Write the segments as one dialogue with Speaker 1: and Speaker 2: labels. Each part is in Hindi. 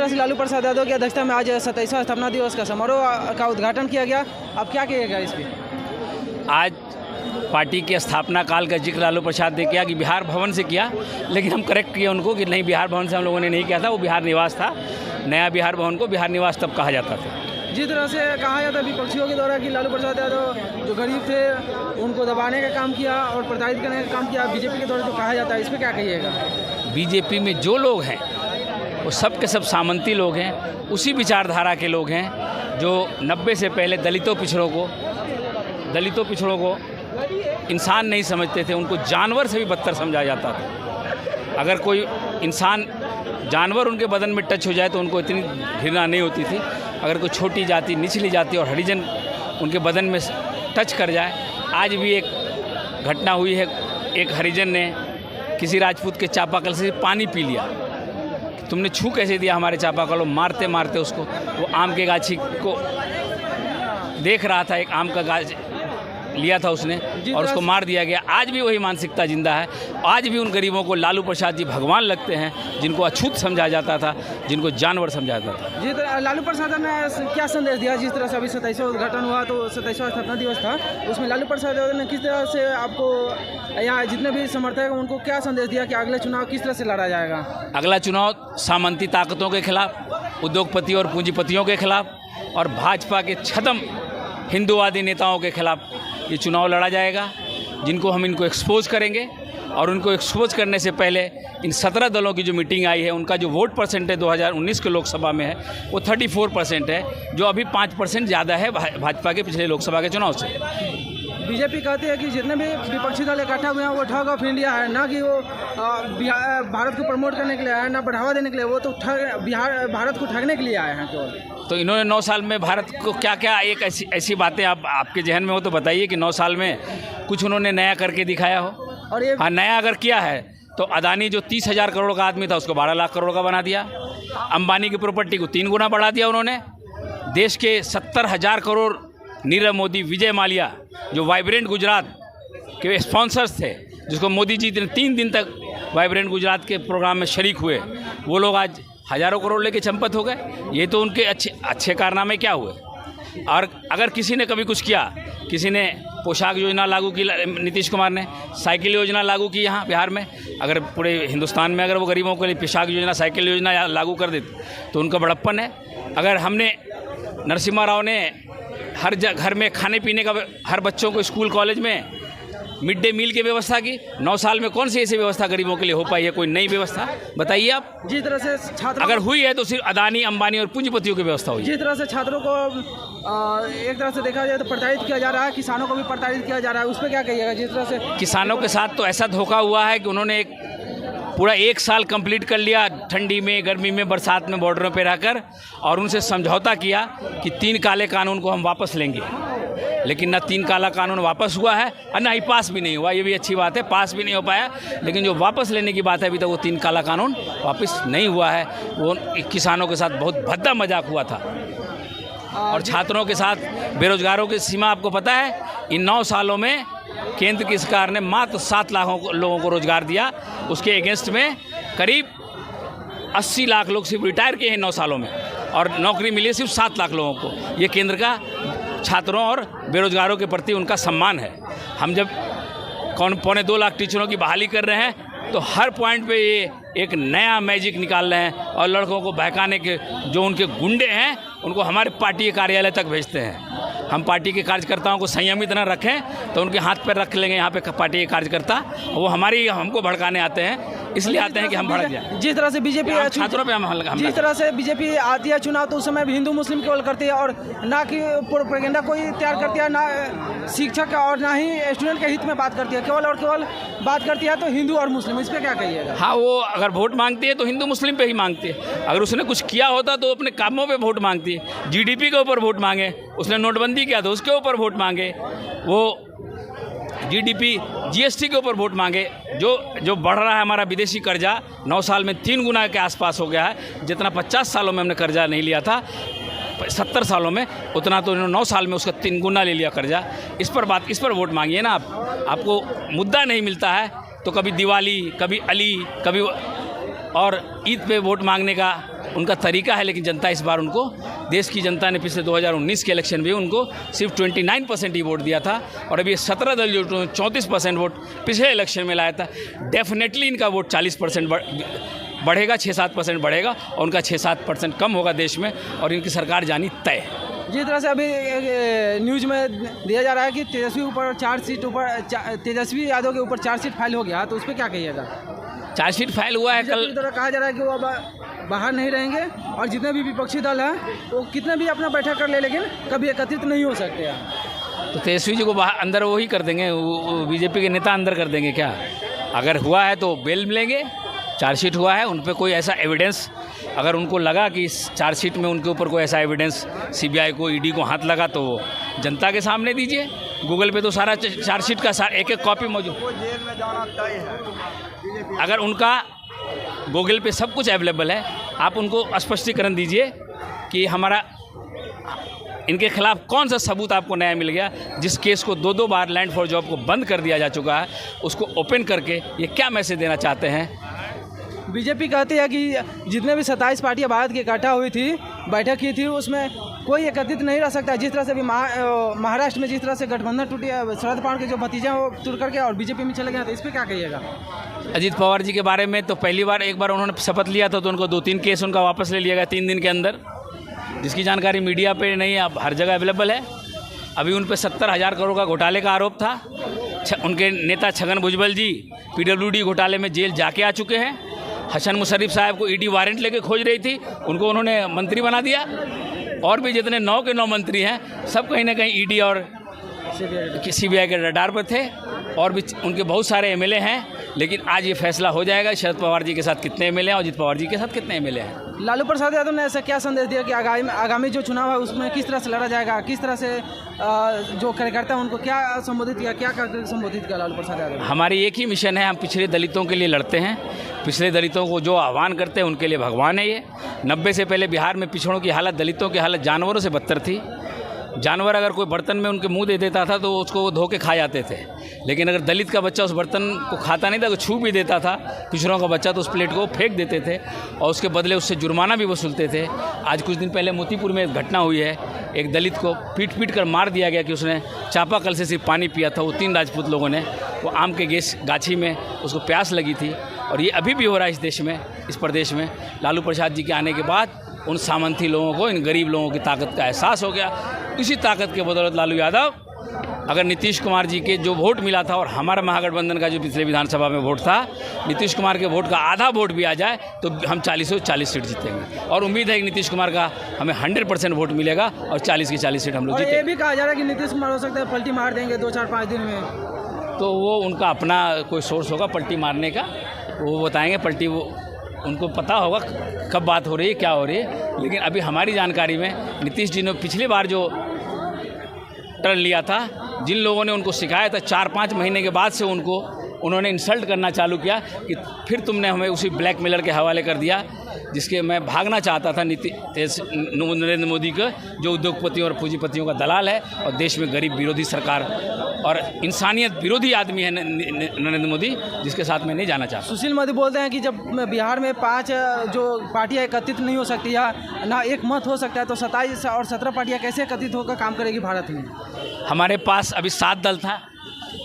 Speaker 1: तरह से लालू प्रसाद यादव की अध्यक्षता में आज 27वां स्थापना दिवस का समारोह का उद्घाटन किया गया, आप क्या कहिएगा इस पर?
Speaker 2: आज पार्टी के स्थापना काल का जिक्र लालू प्रसाद ने किया कि बिहार भवन से किया, लेकिन हम करेक्ट किए उनको कि नहीं, बिहार भवन से हम लोगों ने नहीं किया था, वो बिहार निवास था। नया बिहार भवन को बिहार निवास तब कहा जाता था।
Speaker 1: जिस तरह से कहा जाता है विपक्षियों के द्वारा कि लालू प्रसाद यादव जो गरीब थे उनको दबाने का काम किया और प्रताड़ित करने का काम किया, बीजेपी के द्वारा जो कहा जाता है, इस पर क्या कहिएगा?
Speaker 2: बीजेपी में जो लोग हैं वो सब के सब सामंती लोग हैं, उसी विचारधारा के लोग हैं जो 90 से पहले दलितों पिछड़ों को इंसान नहीं समझते थे, उनको जानवर से भी बदतर समझा जाता था। अगर कोई इंसान जानवर उनके बदन में टच हो जाए तो उनको इतनी घृणा नहीं होती थी। अगर कोई छोटी जाति, निचली जाति और हरिजन उनके बदन में टच कर जाए, आज भी एक घटना हुई है, एक हरिजन ने किसी राजपूत के चापाकल से पानी पी लिया। तुमने छू कैसे दिया हमारे चापाकल? मारते मारते उसको, वो आम के गाछी को देख रहा था, एक आम का गाछ लिया था उसने और उसको मार दिया गया। आज भी वही मानसिकता जिंदा है। आज भी उन गरीबों को लालू प्रसाद जी भगवान लगते हैं, जिनको अछूत समझा जाता था, जिनको जानवर समझा जाता था।
Speaker 1: जी, लालू प्रसाद ने क्या संदेश दिया? जिस तरह से अभी 27वां उद्घाटन हुआ तो 27वां स्थापना दिवस था, उसमें लालू प्रसाद ने किस तरह से आपको या जितने भी समर्थक हैं उनको क्या संदेश दिया कि अगला चुनाव किस तरह से लड़ा जाएगा? अगला
Speaker 2: चुनाव सामंती ताकतों के खिलाफ, उद्योगपति और पूंजीपतियों के खिलाफ और भाजपा के छदम हिंदूवादी नेताओं के खिलाफ ये चुनाव लड़ा जाएगा, जिनको हम इनको एक्सपोज करेंगे। और उनको एक्सपोज करने से पहले इन 17 दलों की जो मीटिंग आई है, उनका जो वोट परसेंटेज 2019 के लोकसभा में है वो 34% है, जो अभी 5% ज़्यादा है भाजपा के पिछले लोकसभा के चुनाव से।
Speaker 1: बीजेपी कहती है कि जितने भी विपक्षी दल इकट्ठा हुए हैं वो ठग ऑफ इंडिया है, ना कि वो भारत को प्रमोट करने के लिए आए, ना बढ़ावा देने के लिए, वो तो भारत को ठगने के लिए आए हैं केवल।
Speaker 2: तो इन्होंने 9 साल में भारत को क्या क्या, एक ऐसी बातें आपके जहन में हो तो बताइए कि 9 साल में कुछ उन्होंने नया करके दिखाया हो। और ये हाँ, नया अगर किया है तो अदानी जो 30,000 करोड़ का आदमी था उसको 12 लाख करोड़ का बना दिया। अंबानी की प्रॉपर्टी को 3 गुना बढ़ा दिया उन्होंने। देश के 70,000 करोड़ नीरव मोदी, विजय माल्या जो वाइब्रेंट गुजरात के स्पॉन्सर्स थे, जिसको मोदी जी ने 3 दिन तक वाइब्रेंट गुजरात के प्रोग्राम में शरीक हुए, वो लोग आज हज़ारों करोड़ लेके चंपत हो गए। ये तो उनके अच्छे कारनामे क्या हुए। और अगर किसी ने कभी कुछ किया, किसी ने पोशाक योजना लागू की, नीतीश कुमार ने साइकिल योजना लागू की यहाँ बिहार में, अगर पूरे हिंदुस्तान में अगर वो गरीबों के लिए पोशाक योजना, साइकिल योजना लागू कर देती तो उनका बड़प्पन है। अगर हमने नरसिम्हा राव ने हर घर में खाने पीने का, हर बच्चों को स्कूल कॉलेज में मिड डे मील की व्यवस्था की, 9 साल में कौन सी ऐसी व्यवस्था गरीबों के लिए हो पाई है? कोई नई व्यवस्था बताइए आप।
Speaker 1: जिस तरह से छात्र
Speaker 2: अगर हुई है तो सिर्फ अदानी, अंबानी और पूंजीपतियों की व्यवस्था हुई।
Speaker 1: जिस तरह से छात्रों को एक तरह से देखा जाए तो प्रताड़ित किया जा रहा है, किसानों को भी प्रताड़ित किया जा रहा है, उस पर क्या कहिएगा? जिस तरह से
Speaker 2: किसानों के साथ तो ऐसा धोखा हुआ है कि उन्होंने पूरा 1 साल कंप्लीट कर लिया, ठंडी में, गर्मी में, बरसात में बॉर्डरों पर रहकर, और उनसे समझौता किया कि 3 काले कानून को हम वापस लेंगे। लेकिन ना 3 काला कानून वापस हुआ है और ना ही पास भी नहीं हुआ। ये भी अच्छी बात है, पास भी नहीं हो पाया, लेकिन जो वापस लेने की बात है अभी तक वो 3 काला कानून वापस नहीं हुआ है। वो किसानों के साथ बहुत भद्दा मजाक हुआ था। और छात्रों के साथ, बेरोजगारों की सीमा आपको पता है, इन 9 सालों में केंद्र की सरकार ने मात्र 7 लाख लोगों को रोजगार दिया। उसके अगेंस्ट में करीब 80 लाख लोग सिर्फ रिटायर किए हैं 9 सालों में, और नौकरी मिली सिर्फ 7 लाख लोगों को। ये केंद्र का छात्रों और बेरोजगारों के प्रति उनका सम्मान है। हम जब 2.25 लाख टीचरों की बहाली कर रहे हैं तो हर पॉइंट पे ये एक नया मैजिक निकाल रहे हैं, और लड़कों को बहकाने के जो उनके गुंडे हैं उनको हमारे पार्टी के कार्यालय तक भेजते हैं। हम पार्टी के कार्यकर्ताओं को संयमित न रखें तो उनके हाथ पर रख लेंगे यहाँ पे पार्टी के कार्यकर्ता, वो हमको भड़काने आते हैं, इसलिए आते हैं कि हम भड़क जाएं।
Speaker 1: जिस तरह से बीजेपी
Speaker 2: छात्रों पे हम
Speaker 1: जिस तरह से बीजेपी आती है चुनाव तो उस समय भी हिंदू मुस्लिम केवल करती है, और ना कि प्रोपेगेंडा कोई तैयार करती है, ना शिक्षक और ना ही स्टूडेंट के हित में बात करती है, केवल और केवल बात करती है तो हिंदू और मुस्लिम। इस पर क्या कहिएगा?
Speaker 2: हाँ, वो अगर वोट मांगती है तो हिंदू मुस्लिम पे ही मांगती है। अगर उसने कुछ किया होता तो अपने कामों पे वोट मांगती है। जीडीपी के ऊपर वोट मांगे, उसने नोटबंदी किया तो उसके ऊपर वोट मांगे, वो जीडीपी, जीएसटी के ऊपर वोट मांगे। जो बढ़ रहा है हमारा विदेशी कर्जा, 9 साल में 3 गुना के आसपास हो गया है, जितना 50 सालों में हमने कर्जा नहीं लिया था, 70 सालों में, उतना तो इन्होंने 9 साल में उसका 3 गुना ले लिया कर्जा। इस पर वोट मांगिए ना आप। आपको मुद्दा नहीं मिलता है तो कभी दिवाली, कभी अली, कभी और ईद पे वोट मांगने का उनका तरीका है, लेकिन जनता इस बार उनको, देश की जनता ने पिछले 2019 के इलेक्शन में उनको सिर्फ 29% ही वोट दिया था, और अभी 17 दल जो 34% वोट पिछले इलेक्शन में लाया था, डेफिनेटली इनका वोट 40% बढ़ेगा, 6-7% बढ़ेगा, और उनका 6-7% कम होगा देश में, और इनकी सरकार जानी तय है।
Speaker 1: जिस तरह से अभी न्यूज़ में दिया जा रहा है कि तेजस्वी यादव के ऊपर चार्जशीट फाइल हो गया, तो उस पर क्या कहिएगा?
Speaker 2: चार्जशीट फाइल हुआ है कल,
Speaker 1: कहा जा रहा है कि वो अब बाहर नहीं रहेंगे, और जितने भी विपक्षी दल हैं वो कितने भी अपना बैठक कर ले, लेकिन कभी एकत्रित नहीं हो सकते हैं।
Speaker 2: तो तेजस्वी जी को बाहर अंदर वो ही कर देंगे, बीजेपी के नेता अंदर कर देंगे क्या? अगर हुआ है तो बेल मिलेंगे, चार्जशीट हुआ है, उन पर कोई ऐसा एविडेंस, अगर उनको लगा कि इस चार्जशीट में उनके ऊपर कोई ऐसा एविडेंस सीबीआई को, ईडी को हाथ लगा, तो जनता के सामने दीजिए। गूगल पे तो सारा चार्जशीट का एक कॉपी मौजूद,
Speaker 3: जेल में जाना तय है।
Speaker 2: अगर उनका गूगल पे सब कुछ अवेलेबल है, आप उनको स्पष्टीकरण दीजिए कि हमारा इनके खिलाफ कौन सा सबूत आपको नया मिल गया, जिस केस को 2 बार लैंड फॉर जॉब को बंद कर दिया जा चुका है, उसको ओपन करके ये क्या मैसेज देना चाहते हैं?
Speaker 1: बीजेपी कहती है कि जितने भी 27 पार्टियां भारत की इकट्ठा हुई थी, बैठक की थी, उसमें कोई एकत्रित नहीं रह सकता। जिस तरह से भी महाराष्ट्र में जिस तरह से गठबंधन टूटी है, शरद पवार के जो भतीजे हैं वो टूट करके और बीजेपी में चले गए, तो इस पर क्या कहिएगा?
Speaker 2: अजीत पवार जी के बारे में तो एक बार उन्होंने शपथ लिया था, तो उनको 2-3 केस उनका वापस ले लिया गया 3 दिन के अंदर, जिसकी जानकारी मीडिया पे नहीं है, अब हर जगह अवेलेबल है। अभी उन पर 70,000 करोड़ का घोटाले का आरोप था। उनके नेता छगन भुजबल जी PWD घोटाले में जेल जाके आ चुके हैं। हसन मुशर्रफ साहब को ईडी वारंट लेके खोज रही थी, उनको उन्होंने मंत्री बना दिया। और भी जितने 9 के 9 मंत्री हैं, सब कहीं ना कहीं ईडी और सीबीआई के रडार पर थे, और भी उनके बहुत सारे एमएलए हैं। लेकिन आज ये फैसला हो जाएगा शरद पवार जी के साथ कितने एमएलए हैं और अजित पवार जी के साथ कितने एमएलए हैं।
Speaker 1: लालू प्रसाद यादव ने ऐसा क्या संदेश दिया कि आगामी जो चुनाव है उसमें किस तरह से लड़ा जाएगा, किस तरह से जो कार्यकर्ता हैं उनको क्या संबोधित किया, क्या संबोधित किया लालू प्रसाद यादव?
Speaker 2: हमारी एक ही मिशन है, हम पिछड़े दलितों के लिए लड़ते हैं। पिछड़े दलितों को जो आह्वान करते हैं उनके लिए भगवान है ये। 90 से पहले बिहार में पिछड़ों की हालत, दलितों की हालत जानवरों से बदतर थी। जानवर अगर कोई बर्तन में उनके मुंह दे देता था तो उसको वो धो के खा जाते थे, लेकिन अगर दलित का बच्चा उस बर्तन को खाता नहीं था, तो छू भी देता था पिछड़ों का बच्चा, तो उस प्लेट को फेंक देते थे और उसके बदले उससे जुर्माना भी वसूलते थे। आज कुछ दिन पहले मोतीपुर में एक घटना हुई है, एक दलित को पीट कर मार दिया गया कि उसने चापाकल से सिर्फ पानी पिया था। वो 3 राजपूत लोगों ने, वो आम के गाछी में उसको प्यास लगी थी, और ये अभी भी हो रहा है इस देश में, इस प्रदेश में। लालू प्रसाद जी के आने के बाद उन सामंती लोगों को, इन गरीब लोगों की ताकत का एहसास हो गया। इसी ताकत के बदौलत लालू यादव, अगर नीतीश कुमार जी के जो वोट मिला था और हमारा महागठबंधन का जो पिछले विधानसभा में वोट था, नीतीश कुमार के वोट का आधा वोट भी आ जाए तो हम 40 से 40 सीट जीतेंगे। और उम्मीद है कि नीतीश कुमार का हमें 100% वोट मिलेगा और 40 की 40 सीट हम लोग जीतेंगे।
Speaker 1: ये भी कहा जा रहा है कि नीतीश कुमार हो सकता है पलटी मार देंगे 2-4-5 दिन में,
Speaker 2: तो वो उनका अपना कोई सोर्स होगा पलटी मारने का, वो बताएंगे पलटी, वो उनको पता होगा कब बात हो रही है, क्या हो रही है। लेकिन अभी हमारी जानकारी में नीतीश जी ने पिछली बार जो टर्न लिया था, जिन लोगों ने उनको सिखाया था, 4-5 महीने के बाद से उन्होंने इंसल्ट करना चालू किया कि फिर तुमने हमें उसी ब्लैकमेलर के हवाले कर दिया, जिसके मैं भागना चाहता था नरेंद्र मोदी का, जो उद्योगपतियों और पूंजीपतियों का दलाल है और देश में गरीब विरोधी सरकार और इंसानियत विरोधी आदमी है नरेंद्र मोदी, जिसके साथ मैं नहीं जाना चाहता।
Speaker 1: सुशील मोदी बोलते हैं कि जब बिहार में 5 जो पार्टियां एकत्रित नहीं हो सकती या ना एक मत हो सकता है, तो 27 और 17 पार्टियां कैसे एकत्रित होकर काम करेगी भारत में?
Speaker 2: हमारे पास अभी 7 दल था।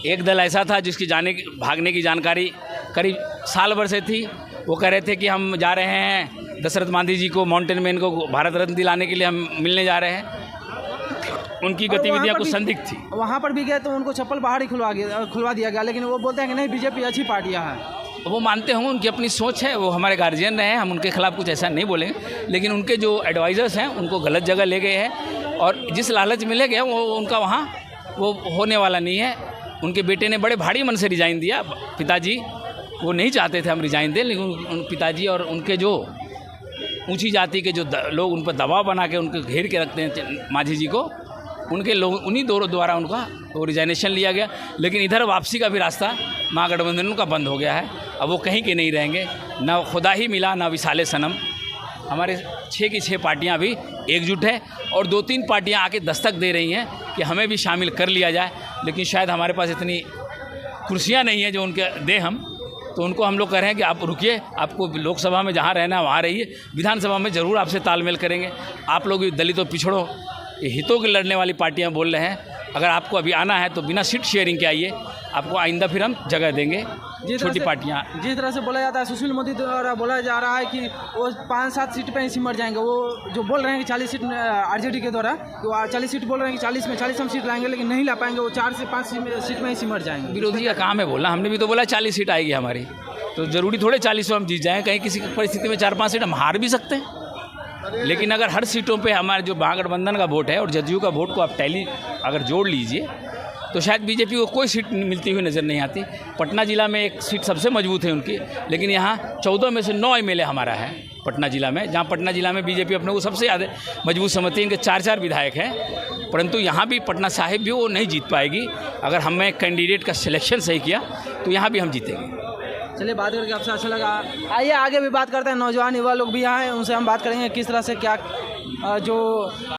Speaker 2: एक दल ऐसा था जिसकी भागने की जानकारी करीब साल भर से थी। वो कह रहे थे कि हम जा रहे हैं दशरथ मांझी जी को, माउंटेन मैन को भारत रत्न दिलाने के लिए हम मिलने जा रहे हैं। उनकी गतिविधियां कुछ संदिग्ध थी।
Speaker 1: वहाँ पर भी गए तो उनको चप्पल बाहर ही खुलवा दिया गया, लेकिन वो बोलते हैं कि नहीं, बीजेपी अच्छी पार्टियाँ हैं।
Speaker 2: वो मानते होंगे, उनकी अपनी सोच है, वो हमारे गार्जियन रहे हैं, हम उनके खिलाफ कुछ ऐसा नहीं बोलेंगे। लेकिन उनके जो एडवाइज़र्स हैं उनको गलत जगह ले गए हैं, और जिस लालच में ले गए वो उनका वहाँ वो होने वाला नहीं है। उनके बेटे ने बड़े भारी मन से रिज़ाइन दिया। पिताजी वो नहीं चाहते थे हम रिज़ाइन दें, लेकिन उन पिताजी और उनके जो ऊंची जाति के जो लोग उन पर दबाव बना के उनको घेर के रखते हैं मांझी जी को, उनके लोग, उन्हीं द्वारा उनका वो रिजाइनेशन लिया गया। लेकिन इधर वापसी का भी रास्ता महागठबंधन का बंद हो गया है। अब वो कहीं के नहीं रहेंगे, ना खुदा ही मिला ना विसाले सनम। हमारे 6 की 6 पार्टियां अभी एकजुट है, और 2-3 पार्टियां आके दस्तक दे रही हैं कि हमें भी शामिल कर लिया जाए, लेकिन शायद हमारे पास इतनी कुर्सियां नहीं है जो उनके दें हम, तो तो उनको हम लोग कह रहे हैं कि आप रुकिए, आपको लोकसभा में जहाँ रहना है वहाँ रहिए, विधानसभा में ज़रूर आपसे तालमेल करेंगे। आप लोग भी दलितों पिछड़ों ये हितों के लड़ने वाली पार्टियां बोल रहे हैं, अगर आपको अभी आना है तो बिना सीट शेयरिंग के आइए, आपको आइंदा फिर हम जगह देंगे। छोटी पार्टियां
Speaker 1: जिस तरह से बोला जाता है, सुशील मोदी द्वारा बोला जा रहा है कि वो 5-7 सीट पे ही सिमट जाएंगे। वो जो बोल रहे हैं कि 40 सीट आरजेडी के द्वारा, वो 40 सीट बोल रहे हैं कि 40 में 40 हम सीट लाएंगे, लेकिन नहीं ला पाएंगे। वो 4 से 5 सीट में ही सिमट जाएंगे।
Speaker 2: विरोधी का काम है बोलना, हमने भी तो बोला 40 सीट आएगी हमारी, तो ज़रूरी थोड़े 40 में हम जीत जाएँ। कहीं किसी परिस्थिति में 4-5 सीट हम हार भी सकते हैं, लेकिन अगर हर सीटों पे हमारे जो महागठबंधन का वोट है और जदयू का वोट को आप टैली अगर जोड़ लीजिए तो शायद बीजेपी को कोई सीट मिलती हुई नज़र नहीं आती। पटना ज़िला में एक सीट सबसे मजबूत है उनकी, लेकिन यहाँ 14 में से 9 एमएलए हमारा है पटना ज़िला में, जहाँ पटना ज़िला में बीजेपी अपने को सबसे ज़्यादा मजबूत समझती है। इनके 4 विधायक हैं, परंतु यहाँ भी पटना साहिब भी वो नहीं जीत पाएगी। अगर हमने कैंडिडेट का सिलेक्शन सही किया तो यहाँ भी हम जीतेंगे।
Speaker 1: चलिए, बात करके आपसे अच्छा लगा। आइए आगे भी बात करते हैं, नौजवान युवा लोग भी यहाँ हैं, उनसे हम बात करेंगे किस तरह से क्या जो